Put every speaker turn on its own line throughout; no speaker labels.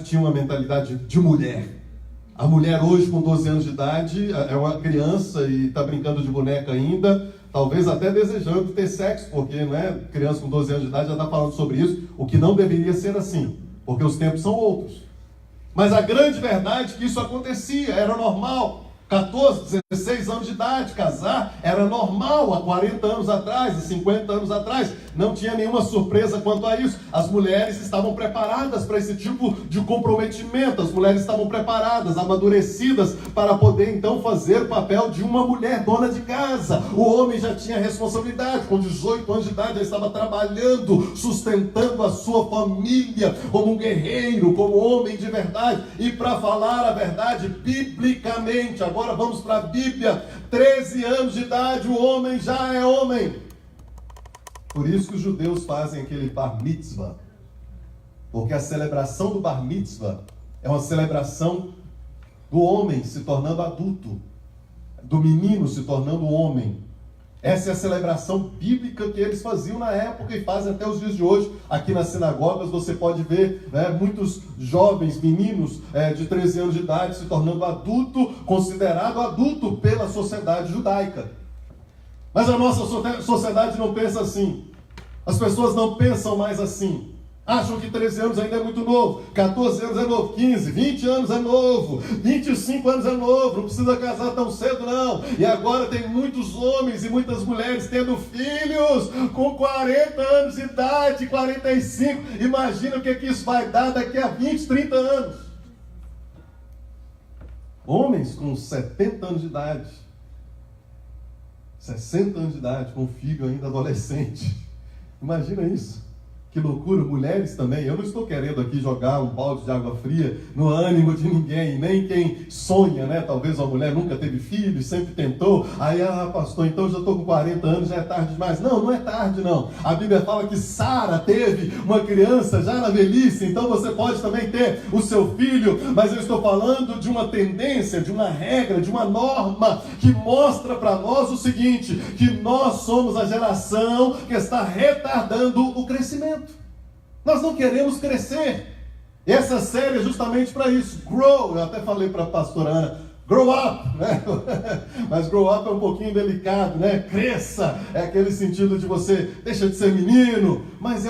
tinha uma mentalidade de mulher. A mulher hoje com 12 anos de idade é uma criança e está brincando de boneca ainda, talvez até desejando ter sexo, porque né, criança com 12 anos de idade já está falando sobre isso, o que não deveria ser assim, porque os tempos são outros. Mas a grande verdade é que isso acontecia, era normal. 14, 16 anos de idade, casar era normal há 40 anos atrás, há 50 anos atrás. Não tinha nenhuma surpresa quanto a isso. As mulheres estavam preparadas para esse tipo de comprometimento. As mulheres estavam preparadas, amadurecidas para poder então fazer o papel de uma mulher dona de casa. O homem já tinha responsabilidade, com 18 anos de idade já estava trabalhando, sustentando a sua família como um guerreiro, como homem de verdade. E para falar a verdade, biblicamente, agora vamos para a Bíblia, 13 anos de idade, o homem já é homem. Por isso que os judeus fazem aquele bar mitzvah, porque a celebração do bar mitzvah é uma celebração do homem se tornando adulto, do menino se tornando homem. Essa é a celebração bíblica que eles faziam na época e fazem até os dias de hoje. Aqui nas sinagogas você pode ver muitos jovens, meninos de 13 anos de idade se tornando adulto, considerado adulto pela sociedade judaica. Mas a nossa sociedade não pensa assim. As pessoas não pensam mais assim. Acham que 13 anos ainda é muito novo, 14 anos é novo, 15, 20 anos é novo, 25 anos é novo, não precisa casar tão cedo não. E agora tem muitos homens e muitas mulheres tendo filhos com 40 anos de idade, 45. Imagina o que isso vai dar daqui a 20, 30 anos. Homens com 70 anos de idade, 60 anos de idade, com filho ainda adolescente. Imagina isso. Que loucura, mulheres também. Eu não estou querendo aqui jogar um balde de água fria no ânimo de ninguém, nem quem sonha, né? Talvez uma mulher nunca teve filho, sempre tentou. Aí, pastor, então eu já estou com 40 anos, já é tarde demais. Não, não é tarde não. A Bíblia fala que Sara teve uma criança já na velhice, então você pode também ter o seu filho. Mas eu estou falando de uma tendência, de uma regra, de uma norma que mostra para nós o seguinte, que nós somos a geração que está retardando o crescimento. Nós não queremos crescer. E essa série é justamente para isso. Grow, eu até falei para a pastora Ana, grow up, né? Mas grow up é um pouquinho delicado, né? Cresça, é aquele sentido de você deixa de ser menino, mas é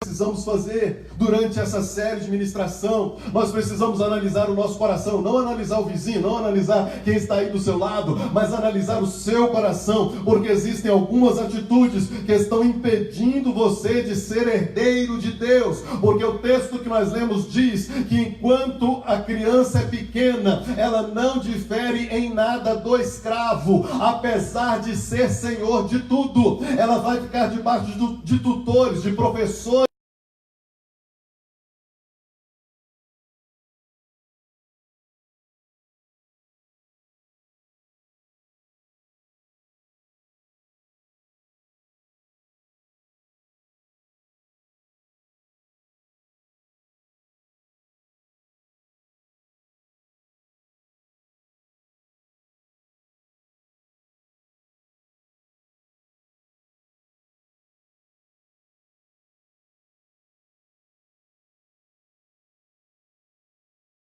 precisamos fazer durante essa série de ministração. Nós precisamos analisar o nosso coração, não analisar o vizinho, não analisar quem está aí do seu lado, mas analisar o seu coração, porque existem algumas atitudes que estão impedindo você de ser herdeiro de Deus, porque o texto que nós lemos diz que enquanto a criança é pequena, ela não difere em nada do escravo, apesar de ser senhor de tudo. Ela vai ficar debaixo de tutores, de professores,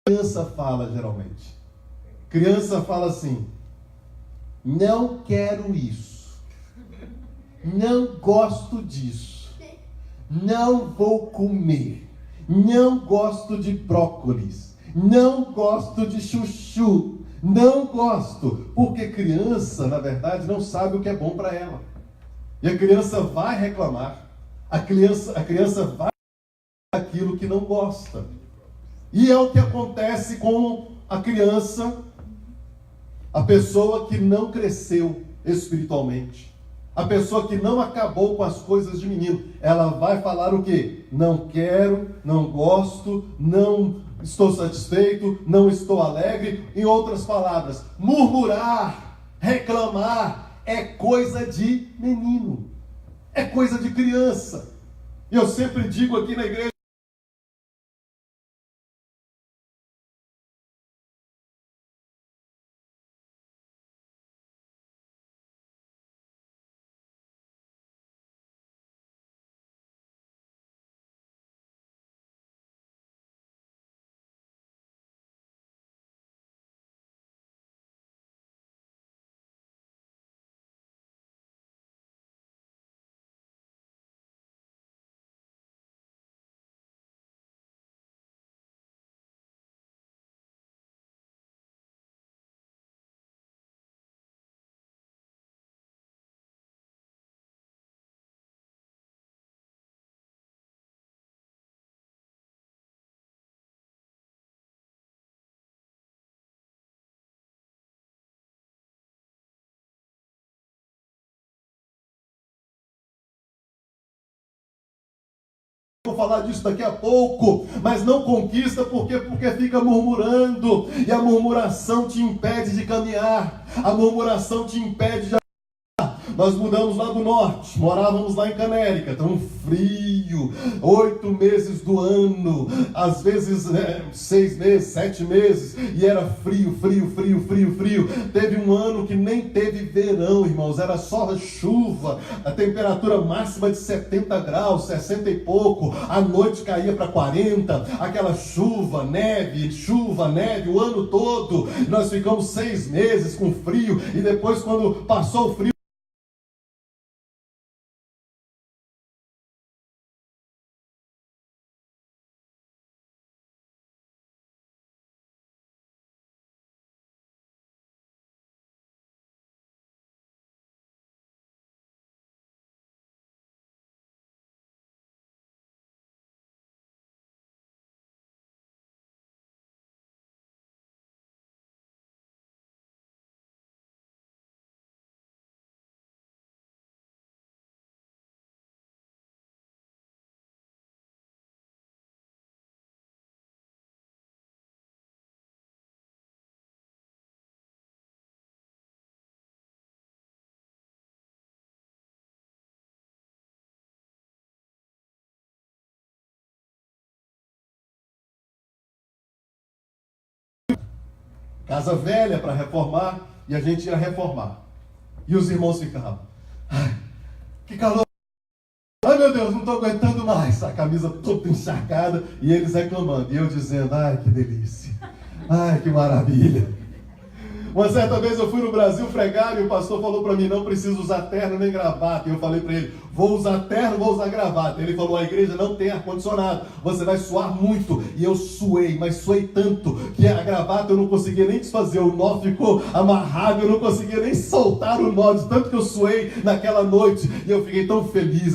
criança fala geralmente. Criança fala assim: não quero isso, não gosto disso, não vou comer, não gosto de brócolis, não gosto de chuchu, não gosto, porque criança, na verdade, não sabe o que é bom para ela. E a criança vai reclamar, a criança vai aquilo que não gosta. E é o que acontece com a criança, a pessoa que não cresceu espiritualmente, a pessoa que não acabou com as coisas de menino. Ela vai falar o quê? Não quero, não gosto, não estou satisfeito, não estou alegre. Em outras palavras, murmurar, reclamar é coisa de menino, é coisa de criança. E eu sempre digo aqui na igreja, Vou falar disso daqui a pouco, mas não conquista porque fica murmurando, e a murmuração te impede de caminhar, a murmuração te impede de... Nós mudamos lá do norte, morávamos lá em Canérica, tão frio, 8 meses do ano, às vezes 6 meses, 7 meses, e era frio. Teve um ano que nem teve verão, irmãos, era só chuva, a temperatura máxima de 70 graus, 60 e pouco, a noite caía para 40, aquela chuva, neve, o ano todo. Nós ficamos 6 meses com frio, e depois, quando passou o frio, casa velha para reformar, e a gente ia reformar. E os irmãos ficavam, ai, que calor, ai meu Deus, não estou aguentando mais, a camisa toda encharcada, e eles reclamando, e eu dizendo, ai que delícia, ai que maravilha. Uma certa vez eu fui no Brasil pregar, e o pastor falou para mim, não preciso usar terno nem gravata. E eu falei para ele, vou usar terno, vou usar gravata. Ele falou, a igreja não tem ar-condicionado, você vai suar muito. E eu suei, mas suei tanto, que a gravata eu não conseguia nem desfazer, o nó ficou amarrado, eu não conseguia nem soltar o nó, de tanto que eu suei naquela noite. E eu fiquei tão feliz.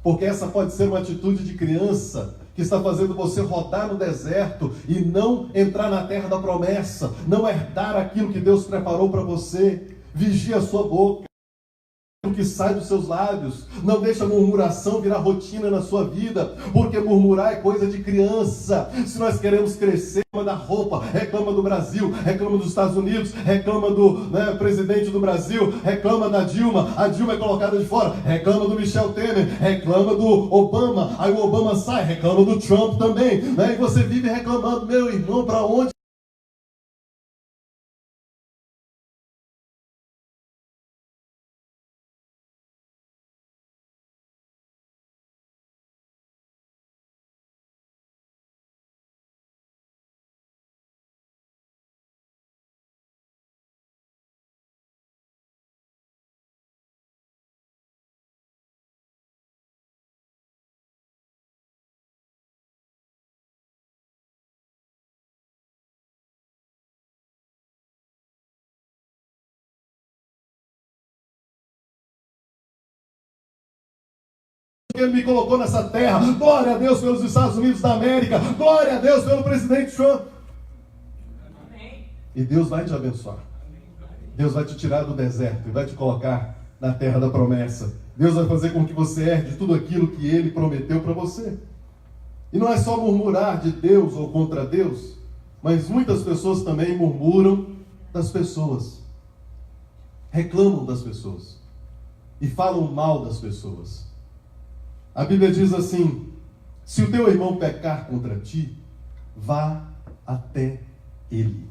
Porque essa pode ser uma atitude de criança que está fazendo você rodar no deserto e não entrar na terra da promessa, não herdar aquilo que Deus preparou para você. Vigia a sua boca, o que sai dos seus lábios. Não deixa a murmuração virar rotina na sua vida, porque murmurar é coisa de criança. Se nós queremos crescer, reclama da roupa, reclama do Brasil, reclama dos Estados Unidos, reclama do presidente do Brasil, reclama da Dilma, a Dilma é colocada de fora, reclama do Michel Temer, reclama do Obama, aí o Obama sai, reclama do Trump também, e você vive reclamando. Meu irmão, para onde? Ele me colocou nessa terra, glória a Deus pelos Estados Unidos da América, glória a Deus pelo presidente Trump. Amém. E Deus vai te abençoar. Deus vai te tirar do deserto e vai te colocar na terra da promessa. Deus vai fazer com que você herde tudo aquilo que Ele prometeu para você. E não é só murmurar de Deus ou contra Deus, mas muitas pessoas também murmuram das pessoas, reclamam das pessoas e falam mal das pessoas. A Bíblia diz assim, se o teu irmão pecar contra ti, vá até ele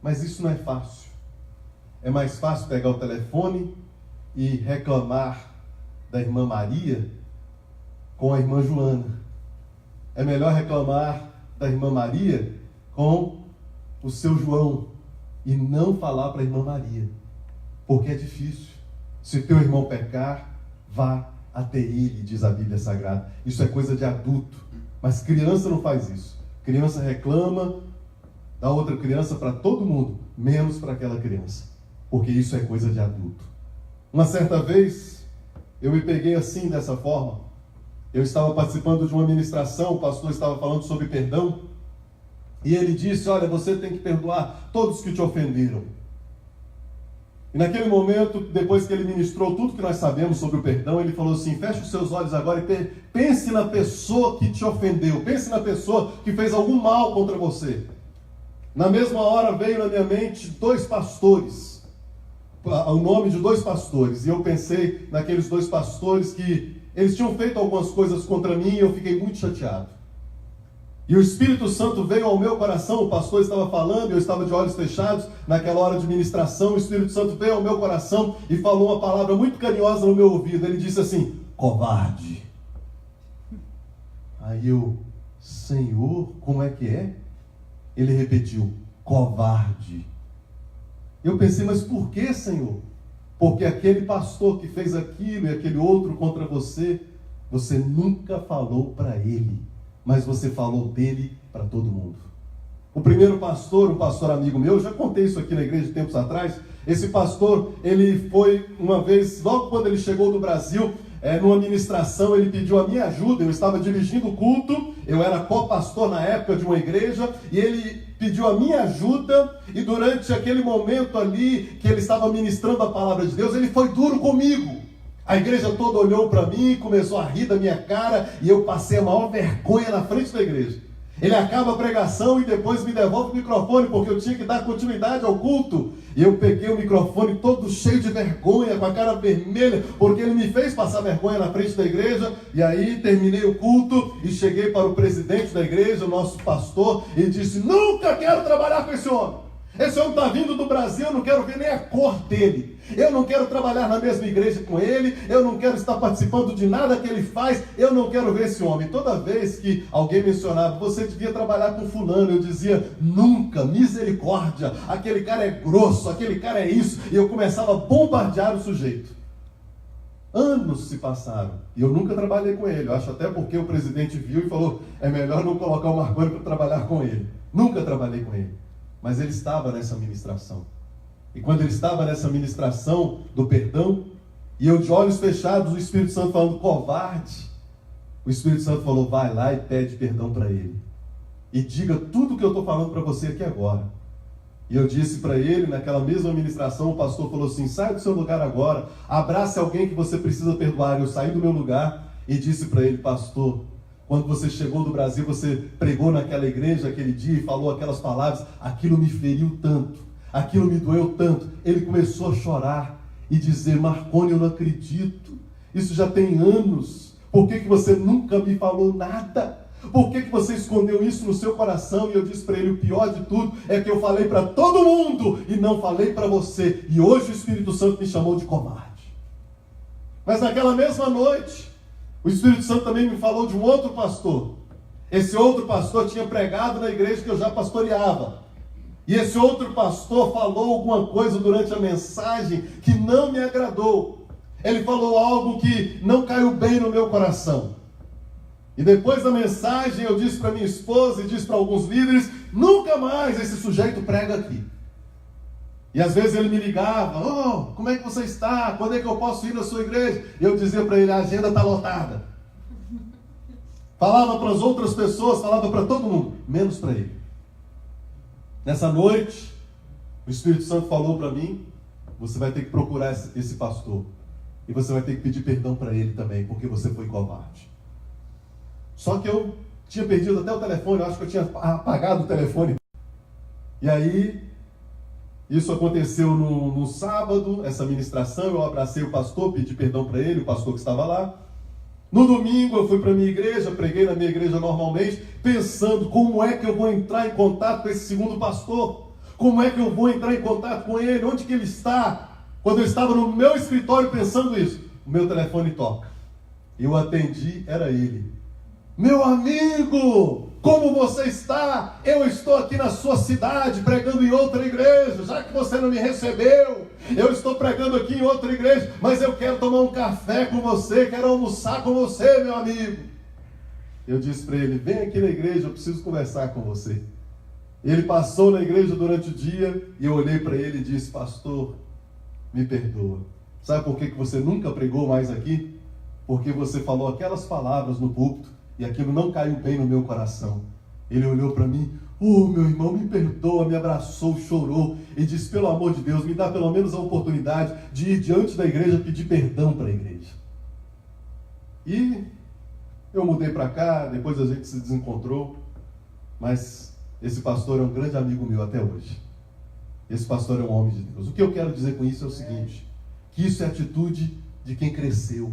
Mas isso não é fácil. É mais fácil pegar o telefone e reclamar da irmã Maria com a irmã Joana. É melhor reclamar da irmã Maria com o seu João e não falar para a irmã Maria, porque é difícil. Se teu irmão pecar, vá até ele, diz a Bíblia Sagrada. Isso é coisa de adulto, mas criança não faz isso. Criança reclama da outra criança para todo mundo, menos para aquela criança, porque isso é coisa de adulto. Uma certa vez, eu me peguei assim, dessa forma. Eu estava participando de uma ministração, o pastor estava falando sobre perdão, e ele disse: olha, você tem que perdoar todos que te ofenderam. E naquele momento, depois que ele ministrou tudo que nós sabemos sobre o perdão, ele falou assim: feche os seus olhos agora e pense na pessoa que te ofendeu, pense na pessoa que fez algum mal contra você. Na mesma hora veio na minha mente dois pastores, o nome de dois pastores, e eu pensei naqueles dois pastores que eles tinham feito algumas coisas contra mim e eu fiquei muito chateado. E o Espírito Santo veio ao meu coração, o pastor estava falando, eu estava de olhos fechados, naquela hora de ministração, o Espírito Santo veio ao meu coração e falou uma palavra muito carinhosa no meu ouvido. Ele disse assim: covarde. Aí eu: Senhor, como é que é? Ele repetiu: covarde. Eu pensei: mas por que, Senhor? Porque aquele pastor que fez aquilo e aquele outro contra você, você nunca falou para ele, mas você falou dele para todo mundo. O primeiro pastor, um pastor amigo meu, eu já contei isso aqui na igreja tempos atrás. Esse pastor, ele foi uma vez, logo quando ele chegou do Brasil, numa ministração, ele pediu a minha ajuda. Eu estava dirigindo o culto, eu era co-pastor na época de uma igreja, e ele pediu a minha ajuda, e durante aquele momento ali, que ele estava ministrando a palavra de Deus, ele foi duro comigo. A igreja toda olhou para mim, começou a rir da minha cara, e eu passei a maior vergonha na frente da igreja. Ele acaba a pregação e depois me devolve o microfone, porque eu tinha que dar continuidade ao culto. E eu peguei o microfone todo cheio de vergonha, com a cara vermelha, porque ele me fez passar vergonha na frente da igreja. E aí terminei o culto e cheguei para o presidente da igreja, o nosso pastor, e disse: nunca quero trabalhar com esse homem. Esse homem está vindo do Brasil, eu não quero ver nem a cor dele. Eu não quero trabalhar na mesma igreja com ele, eu não quero estar participando de nada que ele faz, eu não quero ver esse homem. Toda vez que alguém mencionava: você devia trabalhar com fulano, eu dizia: nunca, misericórdia, aquele cara é grosso, aquele cara é isso. E eu começava a bombardear o sujeito. Anos se passaram e eu nunca trabalhei com ele. Eu acho até porque o presidente viu e falou: é melhor não colocar o Marconi para trabalhar com ele. Nunca trabalhei com ele. Mas ele estava nessa ministração. E quando ele estava nessa ministração do perdão, e eu de olhos fechados, o Espírito Santo falando: covarde, o Espírito Santo falou: vai lá e pede perdão para ele. E diga tudo o que eu estou falando para você aqui agora. E eu disse para ele, naquela mesma ministração, o pastor falou assim: sai do seu lugar agora, abrace alguém que você precisa perdoar. Eu saí do meu lugar e disse para ele: pastor, quando você chegou do Brasil, você pregou naquela igreja aquele dia e falou aquelas palavras, aquilo me feriu tanto, aquilo me doeu tanto. Ele começou a chorar e dizer: Marconi, eu não acredito, isso já tem anos, por que você nunca me falou nada? Por que você escondeu isso no seu coração? E eu disse para ele: o pior de tudo é que eu falei para todo mundo e não falei para você, e hoje o Espírito Santo me chamou de covarde. Mas naquela mesma noite, o Espírito Santo também me falou de um outro pastor. Esse outro pastor tinha pregado na igreja que eu já pastoreava. E esse outro pastor falou alguma coisa durante a mensagem que não me agradou. Ele falou algo que não caiu bem no meu coração. E depois da mensagem eu disse para minha esposa e disse para alguns líderes: nunca mais esse sujeito prega aqui. E às vezes ele me ligava: oh, como é que você está? Quando é que eu posso ir na sua igreja? E eu dizia para ele: a agenda está lotada. Falava para as outras pessoas, falava para todo mundo, menos para ele. Nessa noite, o Espírito Santo falou para mim: você vai ter que procurar esse pastor. E você vai ter que pedir perdão para ele também, porque você foi covarde. Só que eu tinha perdido até o telefone, eu acho que eu tinha apagado o telefone. E aí, isso aconteceu no sábado, essa ministração, eu abracei o pastor, pedi perdão para ele, o pastor que estava lá. No domingo eu fui para a minha igreja, preguei na minha igreja normalmente, pensando: como é que eu vou entrar em contato com esse segundo pastor? Como é que eu vou entrar em contato com ele? Onde que ele está? Quando eu estava no meu escritório pensando isso, o meu telefone toca. Eu atendi, era ele. Meu amigo, como você está? Eu estou aqui na sua cidade pregando em outra igreja, já que você não me recebeu. Eu estou pregando aqui em outra igreja, mas eu quero tomar um café com você, quero almoçar com você, meu amigo. Eu disse para ele, vem aqui na igreja, eu preciso conversar com você. Ele passou na igreja durante o dia e eu olhei para ele e disse, pastor, me perdoa. Sabe por que você nunca pregou mais aqui? Porque você falou aquelas palavras no púlpito e aquilo não caiu bem no meu coração. Ele olhou para mim, meu irmão, me perdoa, me abraçou, chorou e disse, pelo amor de Deus, me dá pelo menos a oportunidade de ir diante da igreja pedir perdão para a igreja. E eu mudei para cá, depois a gente se desencontrou, mas esse pastor é um grande amigo meu até hoje. Esse pastor é um homem de Deus. O que eu quero dizer com isso é o seguinte, que isso é atitude de quem cresceu,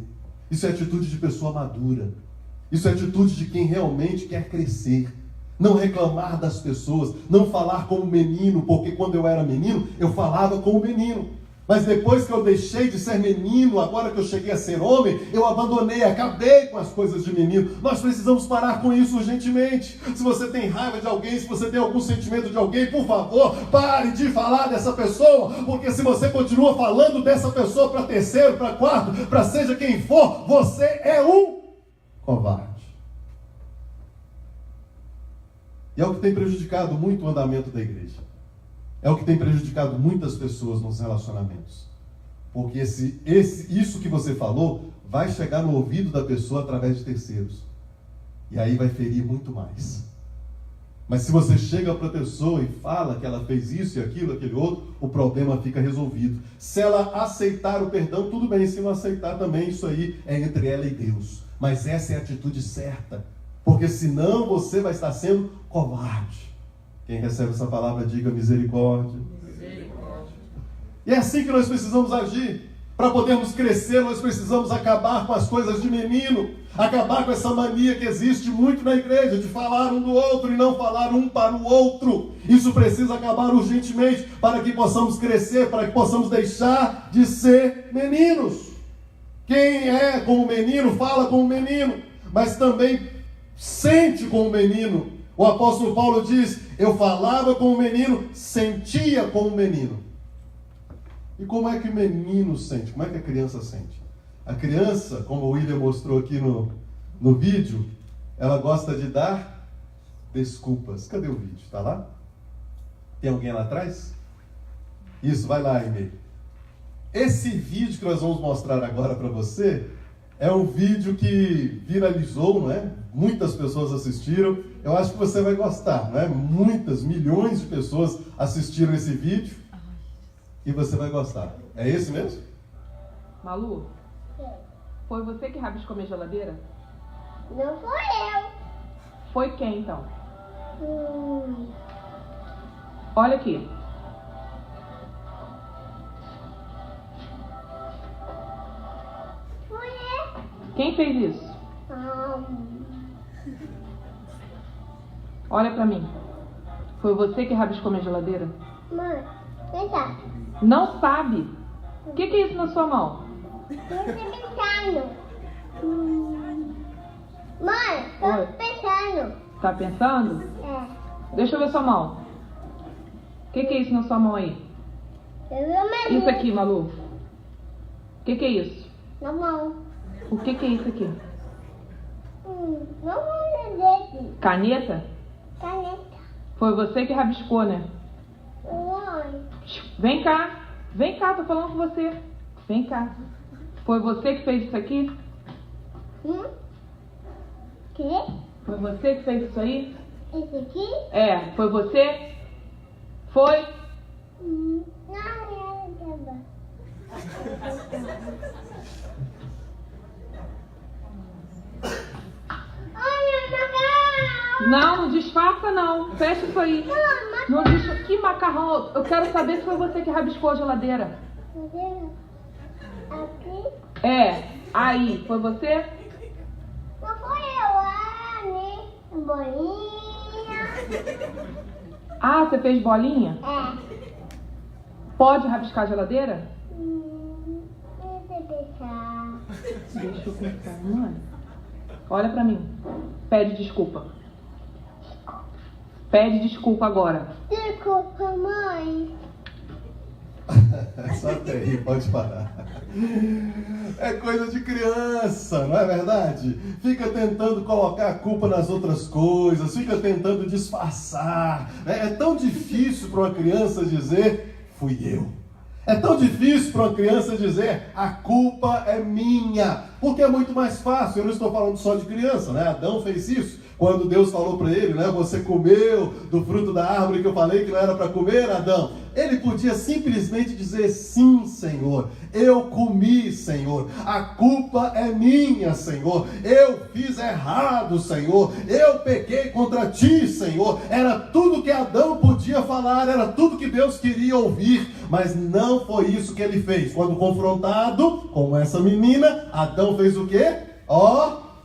isso é atitude de pessoa madura, isso é atitude de quem realmente quer crescer. Não reclamar das pessoas, não falar como menino, porque quando eu era menino, eu falava como menino. Mas depois que eu deixei de ser menino, agora que eu cheguei a ser homem, eu abandonei, acabei com as coisas de menino. Nós precisamos parar com isso urgentemente. Se você tem raiva de alguém, se você tem algum sentimento de alguém, por favor, pare de falar dessa pessoa, porque se você continua falando dessa pessoa para terceiro, para quarto, para seja quem for, você é um covarde. E é o que tem prejudicado muito o andamento da igreja. É o que tem prejudicado muitas pessoas nos relacionamentos. Porque isso que você falou vai chegar no ouvido da pessoa através de terceiros. E aí vai ferir muito mais. Mas se você chega para a pessoa e fala que ela fez isso e aquilo, aquele outro, o problema fica resolvido. Se ela aceitar o perdão, tudo bem. Se não aceitar também, isso aí é entre ela e Deus. Mas essa é a atitude certa. Porque senão você vai estar sendo covarde. Quem recebe essa palavra, diga misericórdia. Misericórdia. E é assim que nós precisamos agir. Para podermos crescer, nós precisamos acabar com as coisas de menino. Acabar com essa mania que existe muito na igreja, de falar um do outro e não falar um para o outro. Isso precisa acabar urgentemente, para que possamos crescer, para que possamos deixar de ser meninos. Quem é como menino, fala como menino, mas também sente como menino. O apóstolo Paulo diz, eu falava como menino, sentia como menino. E como é que o menino sente? Como é que a criança sente? A criança, como o William mostrou aqui no vídeo, ela gosta de dar desculpas. Cadê o vídeo? Está lá? Tem alguém lá atrás? Isso, vai lá, Emílio. Esse vídeo que nós vamos mostrar agora para você é um vídeo que viralizou, não é? Muitas pessoas assistiram. Eu acho que você vai gostar, não é? Muitas, milhões de pessoas assistiram esse vídeo e você vai gostar. É esse mesmo?
Malu, foi você que rabiscou minha geladeira?
Não foi eu.
Foi quem, então? Olha aqui.
Foi eu.
Quem fez isso? Olha pra mim. Foi você que rabiscou minha geladeira?
Mãe, vem cá.
Não sabe? O que é isso na sua mão?
Eu tô pensando. Mãe, tô
Oi.
pensando.
Tá pensando?
É.
Deixa eu ver sua mão. O que é isso na sua mão aí?
Eu vi o menu.
Isso aqui, Malu. O que é isso?
Na mão.
O que é isso aqui?
Não vou desse.
Caneta?
Caneta.
Foi você que rabiscou, né?
Mãe.
Vem cá. Vem cá, tô falando com você. Vem cá. Foi você que fez isso aqui?
Que?
Foi você que fez isso aí?
Esse aqui?
É, foi você? Foi?
Não, não. Olha,
Não, não disfarça não. Fecha isso aí. Não disfarça. Que macarrão? Eu quero saber se foi você que rabiscou a geladeira.
aqui.
É, aí, foi você?
Não foi eu, Anne. Bolinha.
Ah, você fez bolinha?
É.
Pode rabiscar a geladeira?
Deixa eu deixar.
Deixa eu pensar, mãe. Olha pra mim. Pede desculpa. Pede desculpa agora.
Desculpa, mãe.
Só até aí, pode parar. É coisa de criança, não é verdade? Fica tentando colocar a culpa nas outras coisas, fica tentando disfarçar. É tão difícil para uma criança dizer, fui eu. É tão difícil para uma criança dizer, a culpa é minha. Porque é muito mais fácil, eu não estou falando só de criança, né? Adão fez isso. Quando Deus falou para ele, né? Você comeu do fruto da árvore que eu falei que não era para comer, Adão. Ele podia simplesmente dizer, sim, Senhor. Eu comi, Senhor. A culpa é minha, Senhor. Eu fiz errado, Senhor. Eu pequei contra ti, Senhor. Era tudo que Adão podia falar, era tudo que Deus queria ouvir. Mas não foi isso que ele fez. Quando confrontado com essa menina, Adão fez o quê?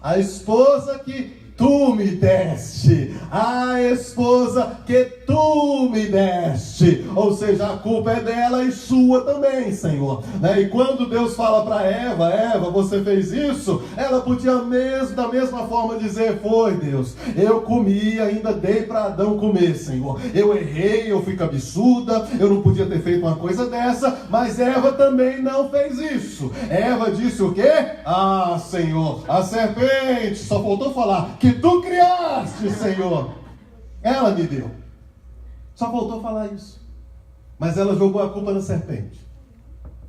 A esposa que tu me deste, a esposa que tu me deste, ou seja, a culpa é dela e sua também, Senhor, né? E quando Deus fala para Eva, você fez isso, ela podia da mesma forma dizer, foi Deus, eu comi, ainda dei para Adão comer, Senhor, eu errei, eu fui cabeçuda, eu não podia ter feito uma coisa dessa, mas Eva também não fez isso. Eva disse o quê? Ah, Senhor, a serpente, só faltou falar, que tu criaste, Senhor. Ela me deu. Só faltou falar isso. Mas ela jogou a culpa na serpente.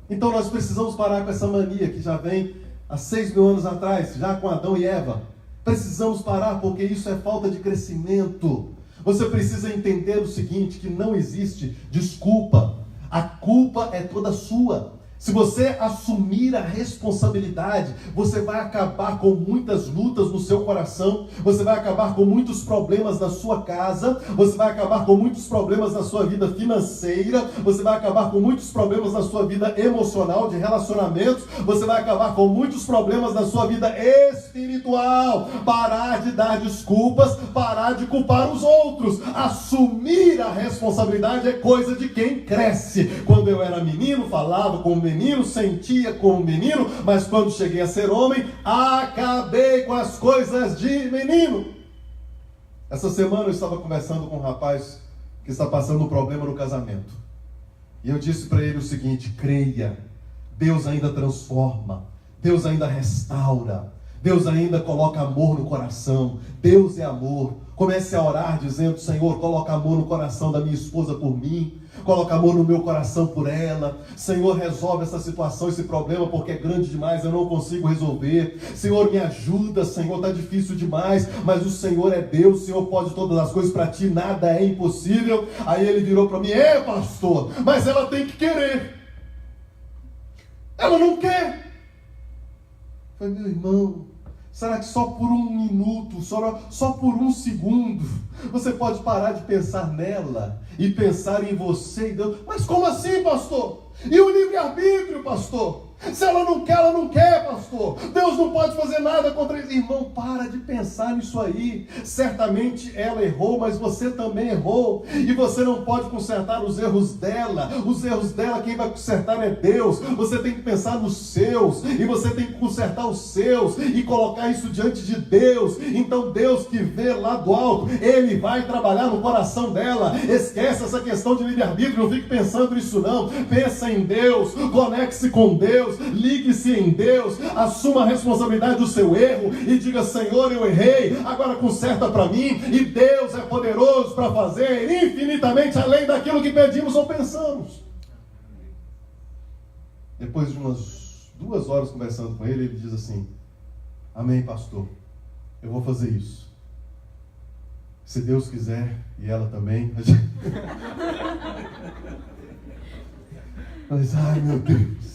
Então nós precisamos parar com essa mania que já vem há 6.000 anos atrás, já com Adão e Eva. Precisamos parar porque isso é falta de crescimento. Você precisa entender o seguinte, que não existe desculpa. A culpa é toda sua. Se você assumir a responsabilidade, você vai acabar com muitas lutas no seu coração, você vai acabar com muitos problemas na sua casa, você vai acabar com muitos problemas na sua vida financeira, você vai acabar com muitos problemas na sua vida emocional, de relacionamentos, você vai acabar com muitos problemas na sua vida espiritual. Parar de dar desculpas, parar de culpar os outros. Assumir a responsabilidade é coisa de quem cresce. Quando eu era menino, falava com o menino, sentia como menino, mas quando cheguei a ser homem, acabei com as coisas de menino. Essa semana eu estava conversando com um rapaz que está passando um problema no casamento. E eu disse para ele o seguinte, creia, Deus ainda transforma, Deus ainda restaura, Deus ainda coloca amor no coração, Deus é amor. Comece a orar dizendo, Senhor, coloca amor no coração da minha esposa por mim, coloca amor no meu coração por ela. Senhor, resolve essa situação, esse problema, porque é grande demais, eu não consigo resolver. Senhor, me ajuda, Senhor, está difícil demais, mas o Senhor é Deus, o Senhor pode todas as coisas, para ti nada é impossível. Aí ele virou para mim, pastor, mas ela tem que querer. Ela não quer. Eu falei, meu irmão, será que só por um minuto, só por um segundo, você pode parar de pensar nela e pensar em você e Deus? Mas como assim, pastor? E o livre-arbítrio, pastor? Se ela não quer, pastor. Deus não pode fazer nada contra isso. Irmão, para de pensar nisso aí. Certamente ela errou, mas você também errou. E você não pode consertar os erros dela. Os erros dela, quem vai consertar é Deus. Você tem que pensar nos seus. E você tem que consertar os seus. E colocar isso diante de Deus. Então Deus que vê lá do alto, Ele vai trabalhar no coração dela. Esquece essa questão de livre-arbítrio. Não fique pensando nisso não. Pensa em Deus. Conecte-se com Deus. Ligue-se em Deus, assuma a responsabilidade do seu erro e diga, Senhor, eu errei, agora conserta para mim, e Deus é poderoso para fazer infinitamente além daquilo que pedimos ou pensamos. Depois de umas 2 horas conversando com ele, ele diz assim, amém, pastor, eu vou fazer isso. Se Deus quiser, e ela também. Mas, ai meu Deus,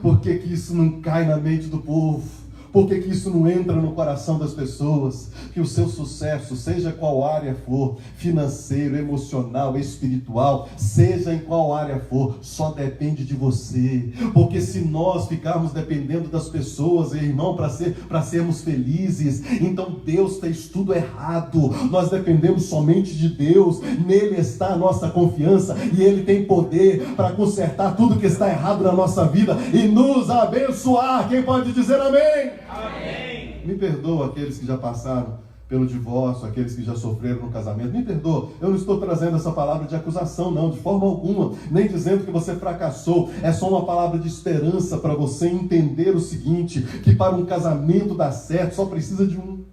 por que isso não cai na mente do povo? Por que que isso não entra no coração das pessoas? Que o seu sucesso, seja qual área for, financeiro, emocional, espiritual, seja em qual área for, só depende de você. Porque se nós ficarmos dependendo das pessoas, irmão, para sermos felizes, então Deus fez tudo errado. Nós dependemos somente de Deus, nele está a nossa confiança e Ele tem poder para consertar tudo que está errado na nossa vida e nos abençoar. Quem pode dizer amém? Amém. Me perdoa aqueles que já passaram pelo divórcio, aqueles que já sofreram no casamento, me perdoa, eu não estou trazendo essa palavra de acusação não, de forma alguma, nem dizendo que você fracassou, é só uma palavra de esperança para você entender o seguinte, que para um casamento dar certo, só precisa de um.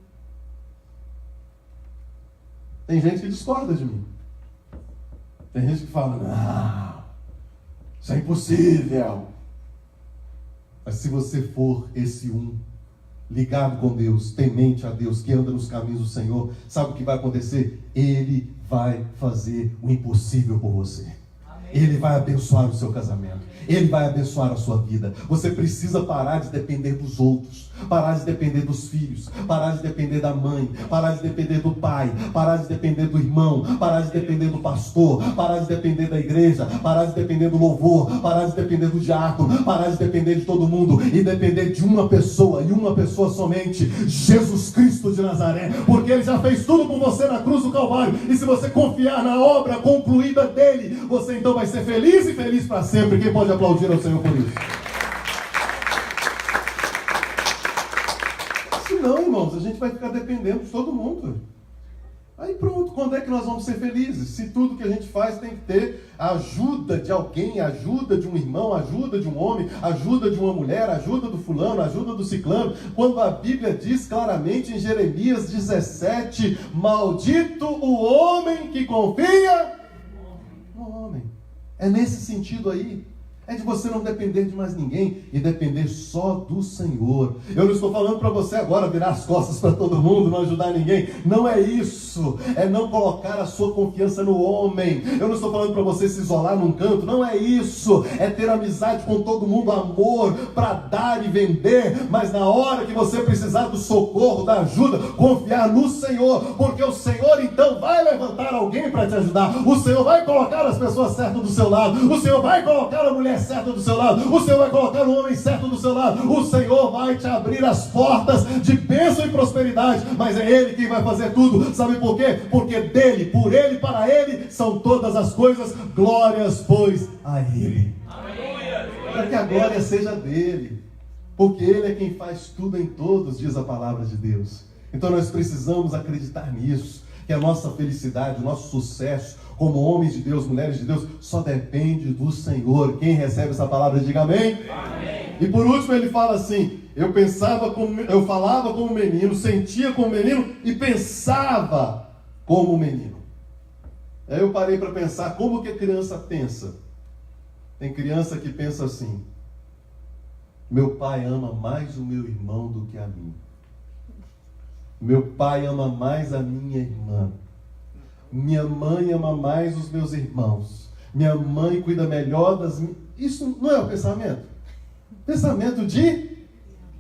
Tem gente que discorda de mim, tem gente que fala, não, isso é impossível, mas se você for esse um, ligado com Deus, temente a Deus, que anda nos caminhos do Senhor, sabe o que vai acontecer? Ele vai fazer o impossível por você. Amém. Ele vai abençoar o seu casamento. Ele vai abençoar a sua vida. Você precisa parar de depender dos outros, parar de depender dos filhos, parar de depender da mãe, parar de depender do pai, parar de depender do irmão, parar de depender do pastor, parar de depender da igreja, parar de depender do louvor, parar de depender do diácono, parar de depender de todo mundo e depender de uma pessoa e uma pessoa somente, Jesus Cristo de Nazaré, porque Ele já fez tudo por você na cruz do Calvário, e se você confiar na obra concluída dele, você então vai ser feliz e feliz para sempre. Quem pode aplaudir ao Senhor por isso? Se não, irmãos, a gente vai ficar dependendo de todo mundo. Aí pronto, quando é que nós vamos ser felizes? Se tudo que a gente faz tem que ter a ajuda de alguém, a ajuda de um irmão, a ajuda de um homem, a ajuda de uma mulher, a ajuda do fulano, a ajuda do ciclano, quando a Bíblia diz claramente em Jeremias 17, maldito o homem que confia no homem. É nesse sentido aí. É de você não depender de mais ninguém e depender só do Senhor. Eu não estou falando para você agora virar as costas para todo mundo, não ajudar ninguém. Não é isso. É não colocar a sua confiança no homem. Eu não estou falando para você se isolar num canto. Não é isso. É ter amizade com todo mundo, amor, para dar e vender. Mas na hora que você precisar do socorro, da ajuda, confiar no Senhor. Porque o Senhor então vai levantar alguém para te ajudar. O Senhor vai colocar as pessoas certas do seu lado. O Senhor vai colocar a mulher certa do seu lado, o Senhor vai colocar o homem certo do seu lado, o Senhor vai te abrir as portas de bênção e prosperidade, mas é Ele quem vai fazer tudo. Sabe por quê? Porque dele, por Ele, para Ele são todas as coisas. Glórias pois a Ele, para que a glória seja dele, porque Ele é quem faz tudo em todos, diz a palavra de Deus. Então nós precisamos acreditar nisso, que a nossa felicidade, o nosso sucesso como homens de Deus, mulheres de Deus, só depende do Senhor. Quem recebe essa palavra, diga amém. Amém. E por último ele fala assim, eu falava como menino, sentia como menino e pensava como menino. Aí eu parei para pensar como que a criança pensa. Tem criança que pensa assim, meu pai ama mais o meu irmão do que a mim. Meu pai ama mais a minha irmã. Minha mãe ama mais os meus irmãos. Minha mãe cuida melhor das minhas... Isso não é o pensamento? Pensamento de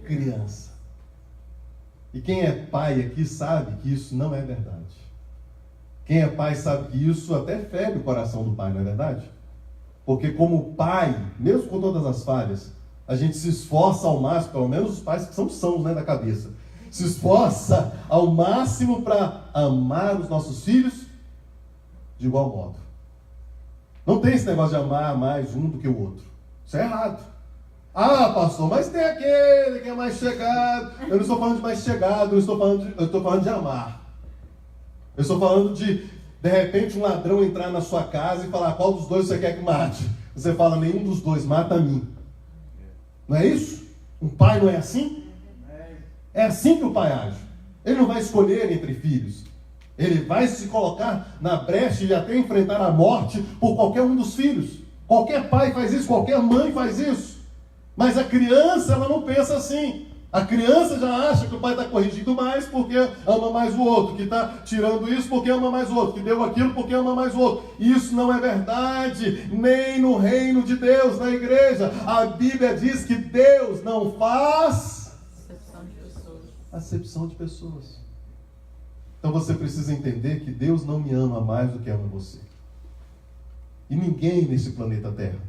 criança. E quem é pai aqui sabe que isso não é verdade. Quem é pai sabe que isso até fere o coração do pai, não é verdade? Porque como pai, mesmo com todas as falhas, a gente se esforça ao máximo, pelo menos os pais que são sãos, né, da cabeça, se esforça ao máximo para amar os nossos filhos de igual modo. Não tem esse negócio de amar mais um do que o outro. Isso é errado. Ah, pastor, mas tem aquele que é mais chegado. Eu não estou falando de mais chegado, eu estou falando de amar. Eu estou falando de repente um ladrão entrar na sua casa e falar, qual dos dois você quer que mate? Você fala, nenhum dos dois, mata a mim. Não é isso? Um pai não é assim? É assim que o pai age. Ele não vai escolher entre filhos. Ele vai se colocar na brecha e até enfrentar a morte por qualquer um dos filhos. Qualquer pai faz isso, qualquer mãe faz isso. Mas a criança, ela não pensa assim. A criança já acha que o pai está corrigindo mais porque ama mais o outro, que está tirando isso porque ama mais o outro, que deu aquilo porque ama mais o outro. Isso não é verdade, nem no reino de Deus, na igreja. A Bíblia diz que Deus não faz acepção de pessoas. Então você precisa entender que Deus não me ama mais do que ama você. E ninguém nesse planeta Terra.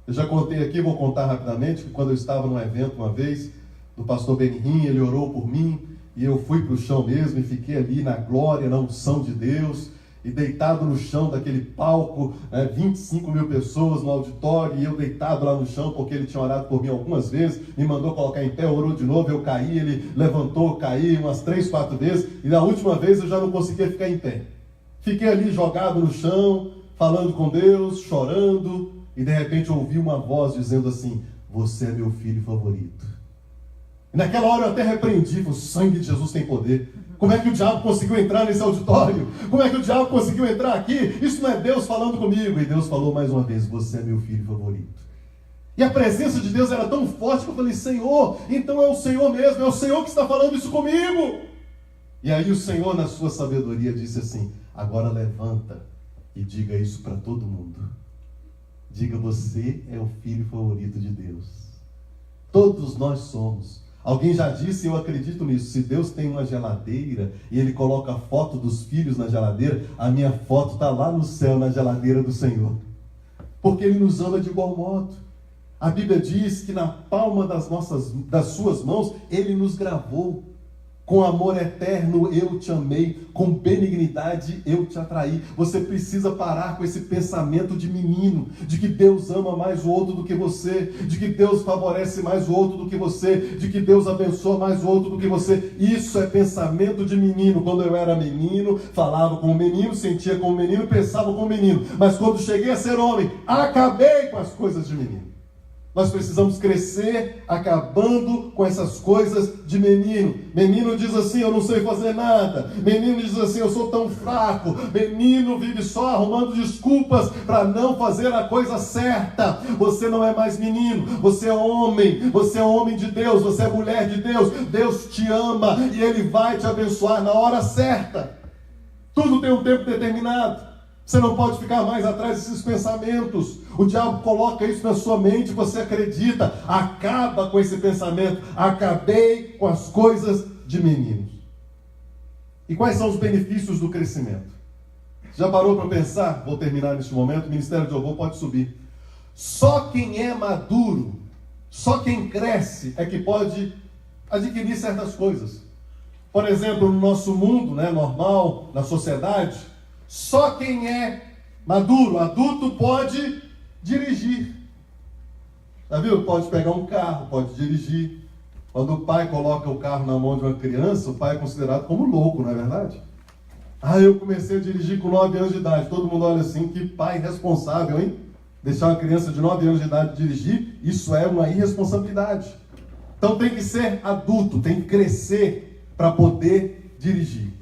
Eu já contei aqui, vou contar rapidamente, que quando eu estava num evento uma vez, do pastor Benihim, ele orou por mim, e eu fui para o chão mesmo, e fiquei ali na glória, na unção de Deus, e deitado no chão daquele palco, 25 mil pessoas no auditório, e eu deitado lá no chão, porque ele tinha orado por mim algumas vezes, me mandou colocar em pé, orou de novo, eu caí, ele levantou, caí umas 3, 4 vezes, e na última vez eu já não conseguia ficar em pé. Fiquei ali jogado no chão, falando com Deus, chorando, e de repente ouvi uma voz dizendo assim: você é meu filho favorito. E naquela hora eu até repreendi, o sangue de Jesus tem poder. Como é que o diabo conseguiu entrar nesse auditório? Como é que o diabo conseguiu entrar aqui? Isso não é Deus falando comigo. E Deus falou mais uma vez: você é meu filho favorito. E a presença de Deus era tão forte que eu falei: Senhor, então é o Senhor mesmo, é o Senhor que está falando isso comigo. E aí o Senhor, na sua sabedoria, disse assim: agora levanta e diga isso para todo mundo. Diga: você é o filho favorito de Deus. Todos nós somos. Alguém já disse, e eu acredito nisso: se Deus tem uma geladeira e Ele coloca a foto dos filhos na geladeira, a minha foto está lá no céu, na geladeira do Senhor. Porque Ele nos ama de igual modo. A Bíblia diz que na palma das suas mãos Ele nos gravou. Com amor eterno eu te amei, com benignidade eu te atraí. Você precisa parar com esse pensamento de menino, de que Deus ama mais o outro do que você, de que Deus favorece mais o outro do que você, de que Deus abençoa mais o outro do que você. Isso é pensamento de menino. Quando eu era menino, falava com o menino, sentia com o menino, pensava com o menino. Mas quando cheguei a ser homem, acabei com as coisas de menino. Nós precisamos crescer acabando com essas coisas de menino. Menino diz assim: eu não sei fazer nada. Menino diz assim: eu sou tão fraco. Menino vive só arrumando desculpas para não fazer a coisa certa. Você não é mais menino, você é homem. Você é homem de Deus, você é mulher de Deus. Deus te ama e Ele vai te abençoar na hora certa. Tudo tem um tempo determinado. Você não pode ficar mais atrás desses pensamentos. O diabo coloca isso na sua mente, você acredita, acaba com esse pensamento. Acabei com as coisas de meninos. E quais são os benefícios do crescimento? Já parou para pensar? Vou terminar neste momento, o Ministério de Louvor pode subir. Só quem é maduro, só quem cresce é que pode adquirir certas coisas. Por exemplo, no nosso mundo, normal, na sociedade, só quem é maduro, adulto, pode dirigir. Já viu? Pode pegar um carro, pode dirigir. Quando o pai coloca o carro na mão de uma criança, o pai é considerado como louco, não é verdade? Eu comecei a dirigir com 9 anos de idade. Todo mundo olha assim: que pai irresponsável, hein? Deixar uma criança de 9 anos de idade dirigir, isso é uma irresponsabilidade. Então tem que ser adulto, tem que crescer para poder dirigir.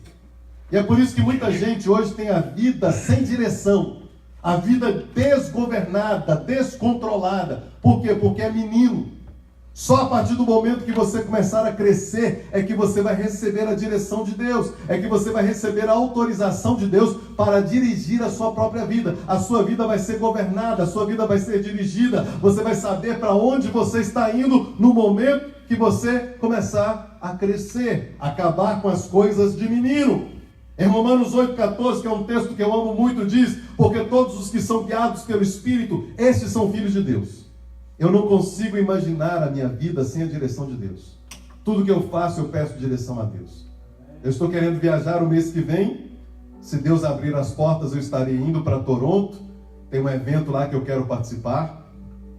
E é por isso que muita gente hoje tem a vida sem direção, a vida desgovernada, descontrolada. Por quê? Porque é menino. Só a partir do momento que você começar a crescer é que você vai receber a direção de Deus, é que você vai receber a autorização de Deus para dirigir a sua própria vida. A sua vida vai ser governada, a sua vida vai ser dirigida. Você vai saber para onde você está indo no momento que você começar a crescer, acabar com as coisas de menino. Em Romanos 8,14, que é um texto que eu amo muito, diz: porque todos os que são guiados pelo Espírito, estes são filhos de Deus. Eu não consigo imaginar a minha vida sem a direção de Deus. Tudo que eu faço, eu peço direção a Deus. Eu estou querendo viajar o mês que vem. Se Deus abrir as portas, eu estarei indo para Toronto. Tem um evento lá que eu quero participar,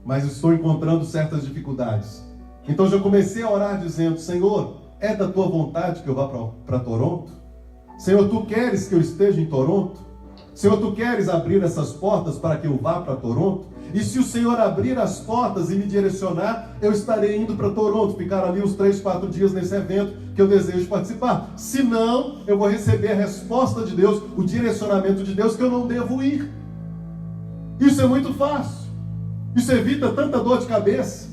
mas estou encontrando certas dificuldades. Então já comecei a orar dizendo: Senhor, é da tua vontade que eu vá para Toronto? Senhor, tu queres que eu esteja em Toronto? Senhor, tu queres abrir essas portas para que eu vá para Toronto? E se o Senhor abrir as portas e me direcionar, eu estarei indo para Toronto, ficar ali uns 3, 4 dias nesse evento que eu desejo participar. Se não, eu vou receber a resposta de Deus, o direcionamento de Deus, que eu não devo ir. Isso é muito fácil. Isso evita tanta dor de cabeça.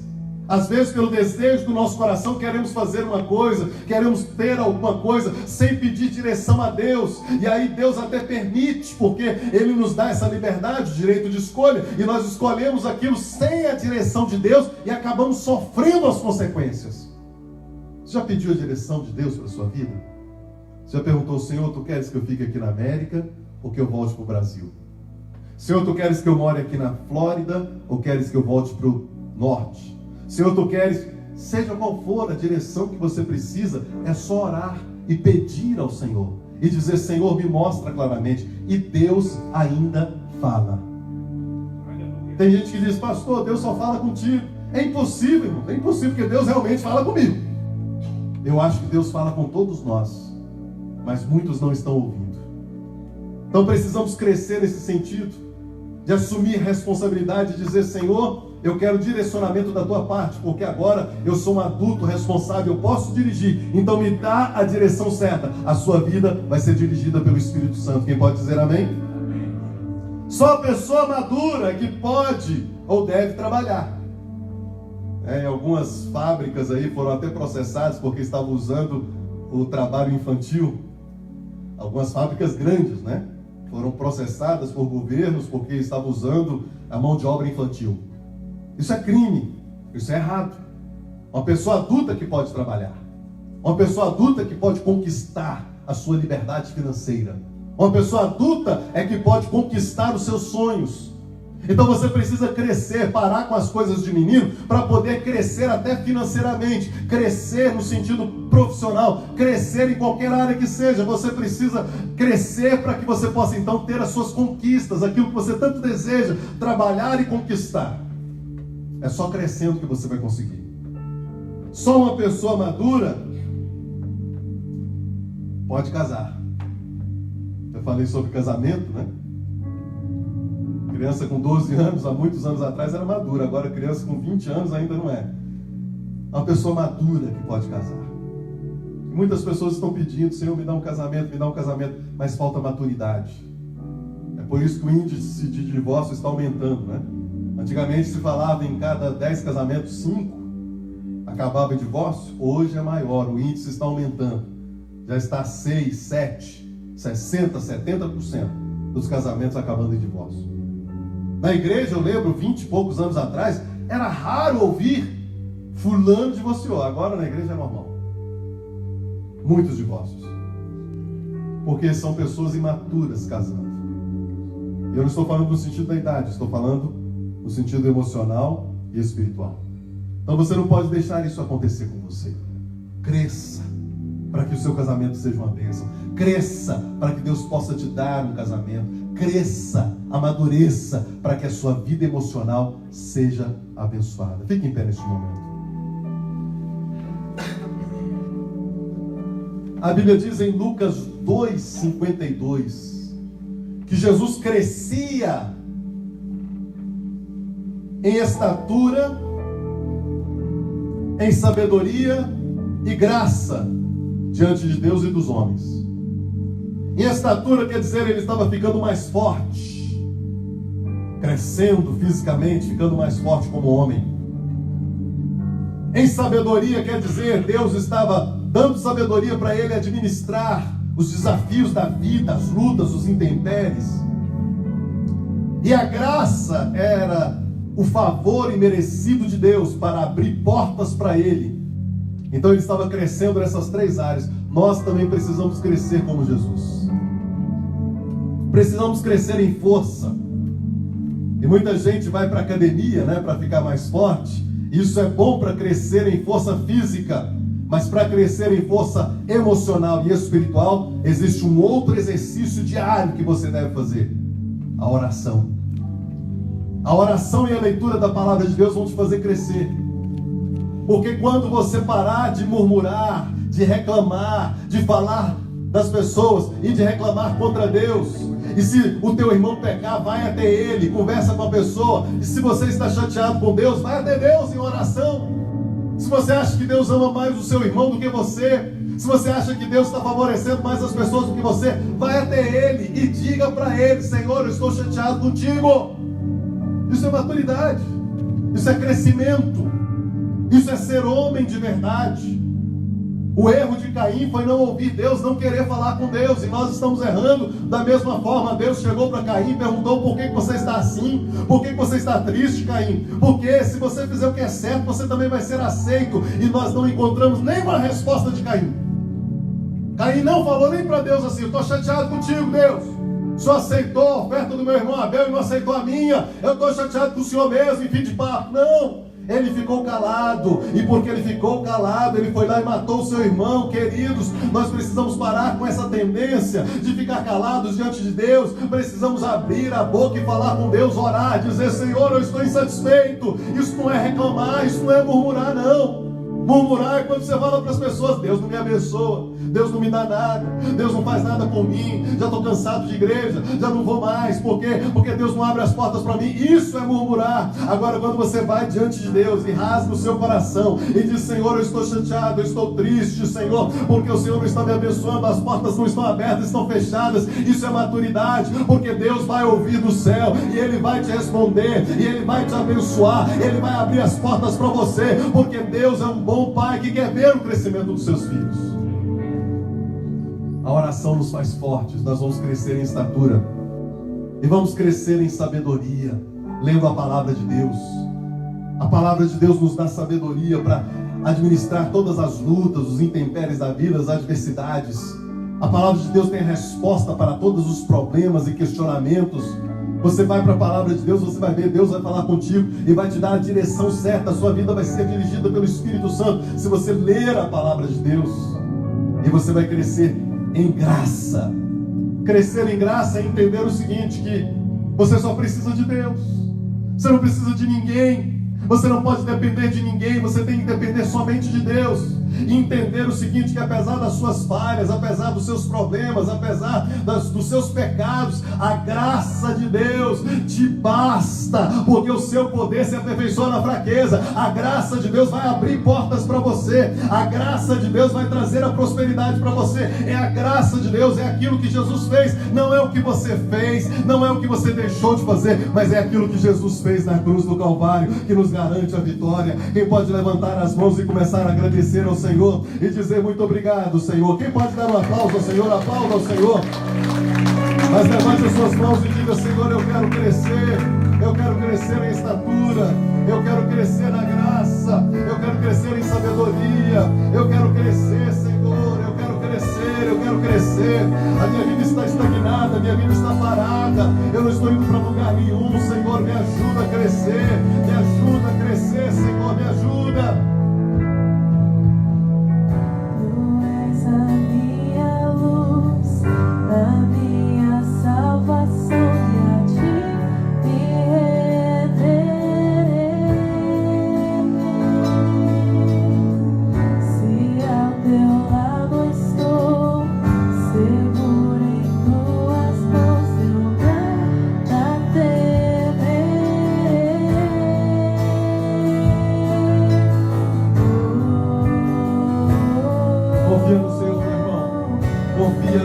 Às vezes, pelo desejo do nosso coração, queremos fazer uma coisa, queremos ter alguma coisa, sem pedir direção a Deus. E aí Deus até permite, porque Ele nos dá essa liberdade, o direito de escolha, e nós escolhemos aquilo sem a direção de Deus e acabamos sofrendo as consequências. Você Já pediu a direção de Deus para a sua vida? Você já perguntou, Senhor, tu queres que eu fique aqui na América ou que eu volte para o Brasil? Senhor, tu queres que eu more aqui na Flórida ou queres que eu volte para o norte? Senhor, tu queres, seja qual for a direção que você precisa, é só orar e pedir ao Senhor. E dizer, Senhor, me mostra claramente. E Deus ainda fala. Tem gente que diz, pastor, Deus só fala contigo. É impossível, irmão. É impossível, porque Deus realmente fala comigo. Eu acho que Deus fala com todos nós, mas muitos não estão ouvindo. Então precisamos crescer nesse sentido, de assumir responsabilidade e dizer, Senhor, eu quero direcionamento da tua parte, porque agora eu sou um adulto responsável, eu posso dirigir, então me dá a direção certa. A sua vida vai ser dirigida pelo Espírito Santo. Quem pode dizer amém? Amém. Só a pessoa madura que pode ou deve trabalhar. Algumas fábricas aí foram até processadas porque estavam usando o trabalho infantil. Algumas fábricas grandes, né? Foram processadas por governos porque estavam usando a mão de obra infantil. Isso é crime, isso é errado. Uma pessoa adulta que pode trabalhar, uma pessoa adulta que pode conquistar a sua liberdade financeira, uma pessoa adulta é que pode conquistar os seus sonhos. Então você precisa crescer, parar com as coisas de menino para poder crescer até financeiramente, crescer no sentido profissional, crescer em qualquer área que seja. Você precisa crescer para que você possa então ter as suas conquistas, aquilo que você tanto deseja, trabalhar e conquistar. É só crescendo que você vai conseguir. Só uma pessoa madura pode casar. Eu falei sobre casamento, né? Criança com 12 anos, há muitos anos atrás era madura. Agora criança com 20 anos ainda não é. Uma pessoa madura que pode casar. E muitas pessoas estão pedindo, Senhor, me dá um casamento, mas falta maturidade. É por isso que o índice de divórcio está aumentando, né? Antigamente se falava em cada 10 casamentos, 5 acabava em divórcio. Hoje é maior, o índice está aumentando. Já está 6, 7, 60%, 70% dos casamentos acabando em divórcio. Na igreja, eu lembro, 20 e poucos anos atrás, era raro ouvir fulano divorciou. Agora na igreja é normal. Muitos divórcios. Porque são pessoas imaturas casando. Eu não estou falando no sentido da idade, estou falando no sentido emocional e espiritual. Então você não pode deixar isso acontecer com você. Cresça para que o seu casamento seja uma bênção. Cresça para que Deus possa te dar um casamento. Cresça, amadureça para que a sua vida emocional seja abençoada. Fique em pé neste momento. A Bíblia diz em Lucas 2:52 que Jesus crescia em estatura, em sabedoria e graça diante de Deus e dos homens. Em estatura quer dizer ele estava ficando mais forte, crescendo fisicamente, ficando mais forte como homem. Em sabedoria quer dizer Deus estava dando sabedoria para ele administrar os desafios da vida, as lutas, os intempéries. E a graça era o favor imerecido de Deus para abrir portas para ele. Então ele estava crescendo nessas 3 áreas. Nós também precisamos crescer como Jesus. Precisamos crescer em força. E muita gente vai para a academia, né, para ficar mais forte. Isso é bom para crescer em força física. Mas para crescer em força emocional e espiritual, existe um outro exercício diário que você deve fazer: a oração. A oração e a leitura da palavra de Deus vão te fazer crescer. Porque quando você parar de murmurar, de reclamar, de falar das pessoas e de reclamar contra Deus, e se o teu irmão pecar, vai até ele, conversa com a pessoa. E se você está chateado com Deus, vai até Deus em oração. Se você acha que Deus ama mais o seu irmão do que você, se você acha que Deus está favorecendo mais as pessoas do que você, vai até ele e diga para ele: Senhor, eu estou chateado contigo. Isso é maturidade, isso é crescimento, isso é ser homem de verdade. O erro de Caim foi não ouvir Deus, não querer falar com Deus. E nós estamos errando da mesma forma. Deus chegou para Caim e perguntou: por que você está assim? Por que você está triste, Caim? Porque se você fizer o que é certo, você também vai ser aceito. E nós não encontramos nenhuma resposta de Caim. Caim não falou nem para Deus assim: eu estou chateado contigo, Deus. O Senhor aceitou a oferta do meu irmão Abel e não aceitou a minha. Eu estou chateado com o Senhor mesmo, em fim de papo. Não. Ele ficou calado, e porque ele ficou calado, ele foi lá e matou o seu irmão. Queridos, nós precisamos parar com essa tendência de ficar calados diante de Deus. Precisamos abrir a boca e falar com Deus, orar, dizer: Senhor, eu estou insatisfeito. Isso não é reclamar, isso não é murmurar, não. Murmurar é quando você fala para as pessoas: Deus não me abençoa, Deus não me dá nada, Deus não faz nada por mim, já estou cansado de igreja, já não vou mais. Por quê? Porque Deus não abre as portas para mim. Isso é murmurar. Agora, quando você vai diante de Deus e rasga o seu coração e diz: Senhor, eu estou chateado, eu estou triste, Senhor, porque o Senhor não está me abençoando, as portas não estão abertas, estão fechadas. Isso é maturidade, porque Deus vai ouvir do céu e Ele vai te responder, e Ele vai te abençoar, Ele vai abrir as portas para você, porque Deus é um bom pai que quer ver o crescimento dos seus filhos. A oração nos faz fortes. Nós vamos crescer em estatura e vamos crescer em sabedoria, lendo a palavra de Deus. A palavra de Deus nos dá sabedoria para administrar todas as lutas, os intempéries da vida, as adversidades. A palavra de Deus tem a resposta para todos os problemas e questionamentos. Você vai para a palavra de Deus, você vai ver, Deus vai falar contigo e vai te dar a direção certa. A sua vida vai ser dirigida pelo Espírito Santo se você ler a palavra de Deus. E você vai crescer em graça. Crescer em graça é entender o seguinte: que você só precisa de Deus. Você não precisa de ninguém. Você não pode depender de ninguém. Você tem que depender somente de Deus. E entender o seguinte: que apesar das suas falhas, apesar dos seus problemas, apesar dos seus pecados, a graça de Deus te basta, porque o seu poder se aperfeiçoa na fraqueza. A graça de Deus vai abrir portas para você. A graça de Deus vai trazer a prosperidade para você. É a graça de Deus, é aquilo que Jesus fez. Não é o que você fez, não é o que você deixou de fazer, mas é aquilo que Jesus fez na cruz do Calvário, que nos garante a vitória. Quem pode levantar as mãos e começar a agradecer ao Senhor e dizer: muito obrigado, Senhor? Quem pode dar um aplauso ao Senhor? Aplauda ao Senhor. Mas levante as suas mãos e diga: Senhor, eu quero crescer em estatura, eu quero crescer na graça, eu quero crescer em sabedoria, eu quero crescer, Senhor, eu quero crescer. A minha vida está estagnada, a minha vida está parada, eu não estou indo para lugar nenhum. Senhor, me ajuda a crescer, Senhor, me ajuda.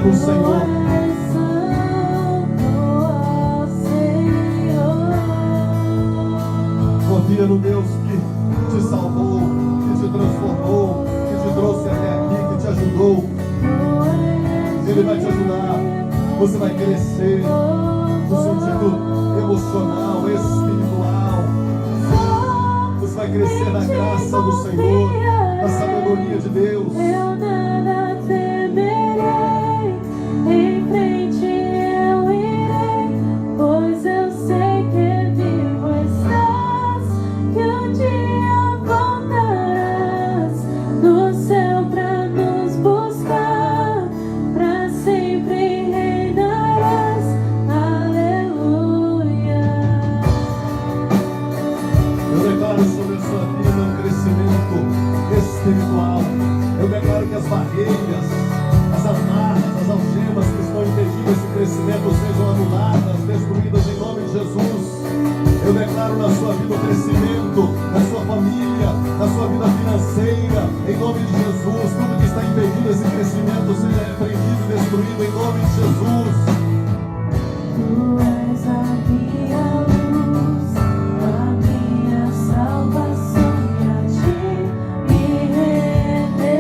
No Senhor, confia no Deus que te salvou, que te transformou, que te trouxe até aqui, que te ajudou. Ele vai te ajudar. Você vai crescer no sentido emocional, espiritual. Você vai crescer na graça do Senhor, na sabedoria de Deus.
Em frente eu irei, pois eu sei que vivo estás, que um dia voltarás do céu pra nos buscar, pra sempre reinarás, aleluia.
Eu declaro sobre a sua vida um crescimento espiritual. Eu declaro que as barreiras, as amarras, as algemas que estão impedindo esse crescimento sejam anuladas, destruídas em nome de Jesus. Eu declaro na sua vida o crescimento, na sua família, na sua vida financeira, em nome de Jesus. Tudo que está impedindo esse crescimento seja repreendido e destruído em nome de Jesus.
Tu és a minha luz, a minha salvação, e a ti me renderei.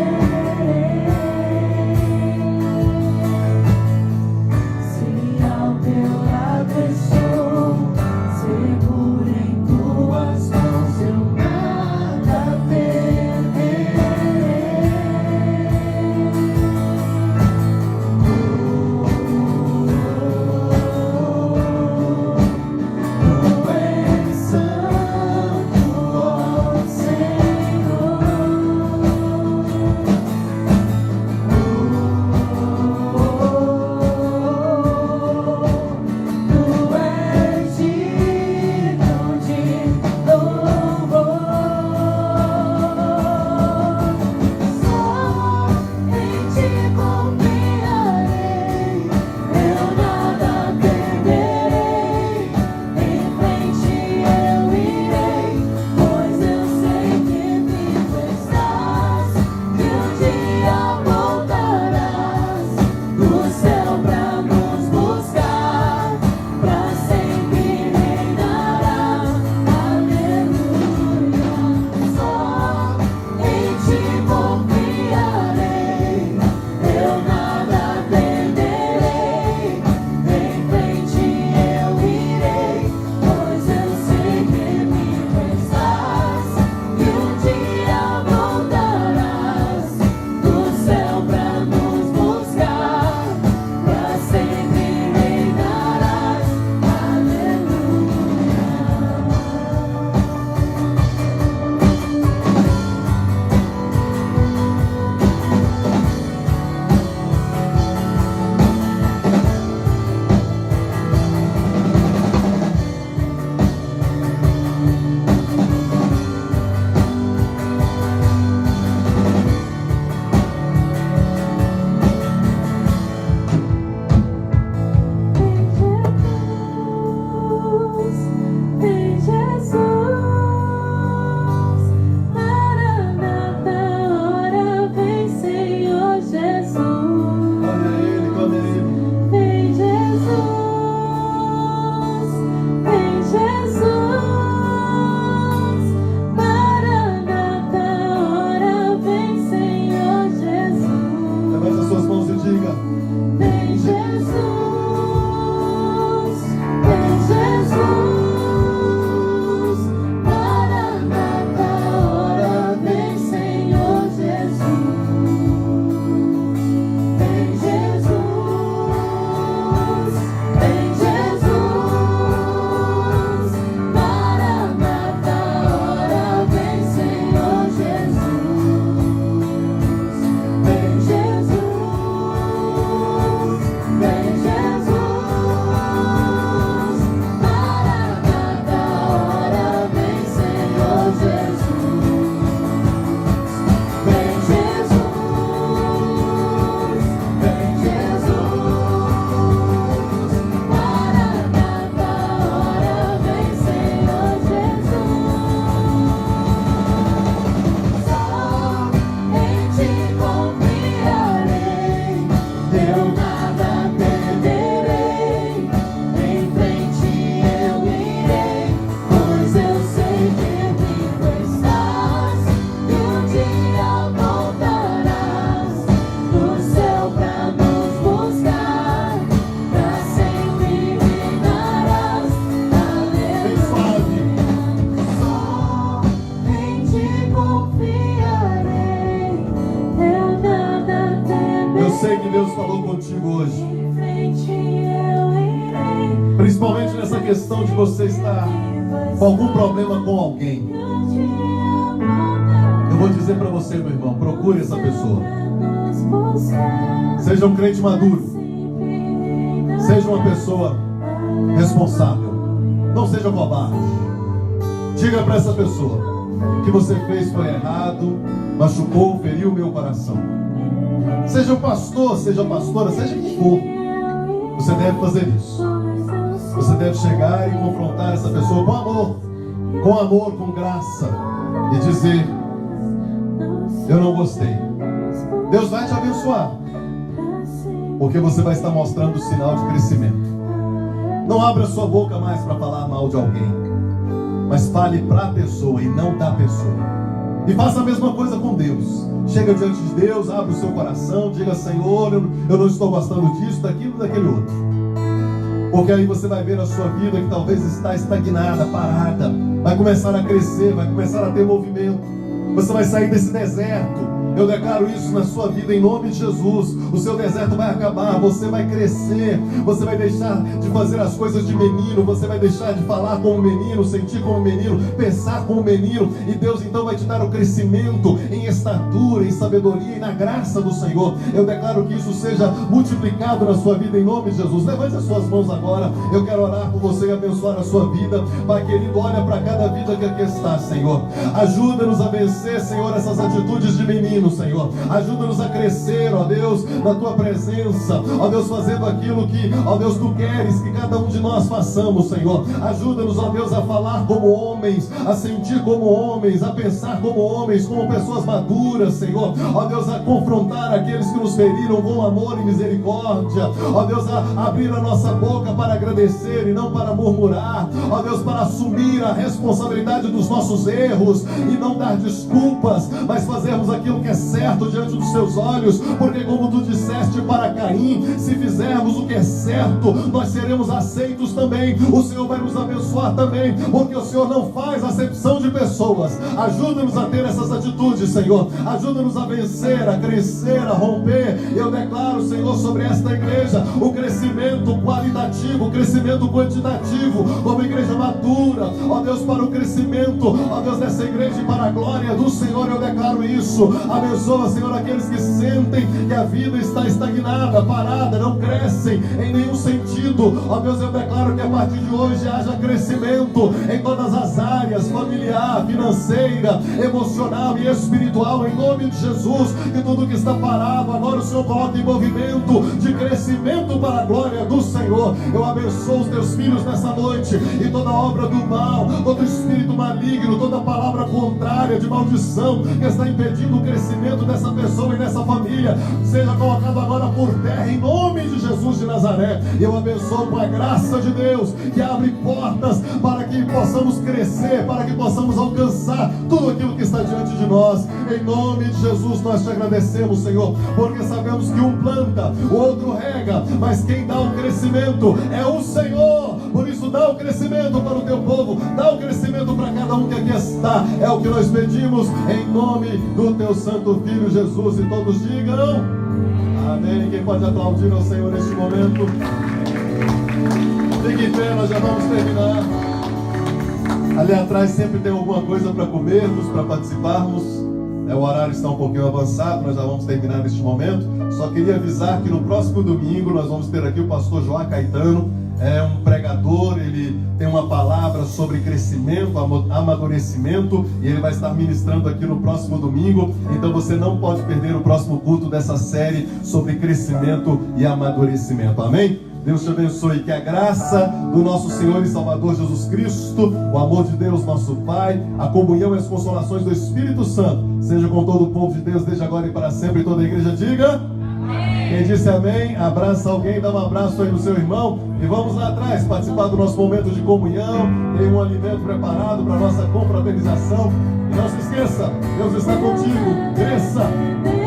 sei que Deus falou contigo hoje. Principalmente nessa questão de você estar com algum problema com alguém. Eu vou dizer para você, meu irmão, procure essa pessoa. Seja um crente maduro. Seja uma pessoa responsável. Não seja covarde. Diga para essa pessoa: o que você fez foi errado, machucou, feriu o meu coração. Seja um pastor, seja pastora, seja quem for, você deve fazer isso. Você deve chegar e confrontar essa pessoa com amor, com graça, e dizer: eu não gostei. Deus vai te abençoar, porque você vai estar mostrando o sinal de crescimento. Não abra sua boca mais para falar mal de alguém, mas fale para a pessoa e não da pessoa. E faça a mesma coisa com Deus. Chega diante de Deus, abre o seu coração, diga: Senhor, eu não estou gostando disso, daquilo, daquele outro. Porque aí você vai ver a sua vida que talvez está estagnada, parada, vai começar a crescer, vai começar a ter movimento. Você vai sair desse deserto. Eu declaro isso na sua vida em nome de Jesus. O seu deserto vai acabar, você vai crescer. Você vai deixar de fazer as coisas de menino. Você vai deixar de falar como menino, sentir como menino, pensar como menino. E Deus então vai te dar o crescimento em estatura, em sabedoria e na graça do Senhor. Eu declaro que isso seja multiplicado na sua vida em nome de Jesus. Levante as suas mãos agora. Eu quero orar por você e abençoar a sua vida. Pai querido, olha para cada vida que aqui está, Senhor. Ajuda-nos a vencer, Senhor, essas atitudes de menino, Senhor. Ajuda-nos a crescer, ó Deus, na tua presença, ó Deus, fazendo aquilo que, ó Deus, tu queres que cada um de nós façamos, Senhor. Ajuda-nos, ó Deus, a falar como homens, a sentir como homens, a pensar como homens, como pessoas maduras, Senhor. Ó Deus, a confrontar aqueles que nos feriram com amor e misericórdia. Ó Deus, a abrir a nossa boca para agradecer e não para murmurar. Ó Deus, para assumir a responsabilidade dos nossos erros e não dar desculpas, mas fazermos aquilo que é certo diante dos seus olhos, porque como tu disseste para Caim, se fizermos o que é certo, nós seremos aceitos também. O Senhor vai nos abençoar também, porque o Senhor não faz acepção de pessoas. Ajuda-nos a ter essas atitudes, Senhor. Ajuda-nos a vencer, a crescer, a romper. Eu declaro, Senhor, sobre esta igreja o crescimento qualitativo, o crescimento quantitativo, como igreja madura, ó Deus, para o crescimento, ó Deus, dessa igreja e para a glória do Senhor. Eu declaro isso. Abençoa, Senhor, aqueles que sentem que a vida está estagnada, parada, não crescem em nenhum sentido. Ó Deus, eu declaro que a partir de hoje haja crescimento em todas as áreas, familiar, financeira, emocional e espiritual, em nome de Jesus. Que tudo que está parado, agora o Senhor coloca em movimento de crescimento para a glória do Senhor. Eu abençoo os teus filhos nessa noite, e toda obra do mal, todo espírito maligno, toda palavra contrária de maldição que está impedindo o crescimento dessa pessoa e dessa família, seja colocado agora por terra em nome de Jesus de Nazaré. Eu abençoo com a graça de Deus, que abre portas para que possamos crescer, para que possamos alcançar tudo aquilo que está diante de nós. Em nome de Jesus nós te agradecemos, Senhor, porque sabemos que um planta, o outro rega, mas quem dá o crescimento é o Senhor. Por isso dá o crescimento para o teu povo, dá o crescimento para cada um que aqui está. É o que nós pedimos em nome do teu santo Filho Jesus. E todos digam amém. Quem pode aplaudir ao Senhor neste momento? Fique em pé, nós já vamos terminar. Ali atrás sempre tem alguma coisa para comermos, para participarmos. O horário está um pouquinho avançado, nós já vamos terminar neste momento. Só queria avisar que no próximo domingo nós vamos ter aqui o pastor João Caetano. é um pregador, ele tem uma palavra sobre crescimento, amadurecimento, e ele vai estar ministrando aqui no próximo domingo. Então você não pode perder o próximo culto dessa série sobre crescimento e amadurecimento. Amém? Deus te abençoe, que a graça do nosso Senhor e Salvador Jesus Cristo, o amor de Deus nosso Pai, a comunhão e as consolações do Espírito Santo seja com todo o povo de Deus desde agora e para sempre. E toda a igreja diga amém. Quem disse amém, abraça alguém, dá um abraço aí no seu irmão e vamos lá atrás participar do nosso momento de comunhão. Tem um alimento preparado para a nossa confraternização. E não se esqueça, Deus está contigo. Cresça.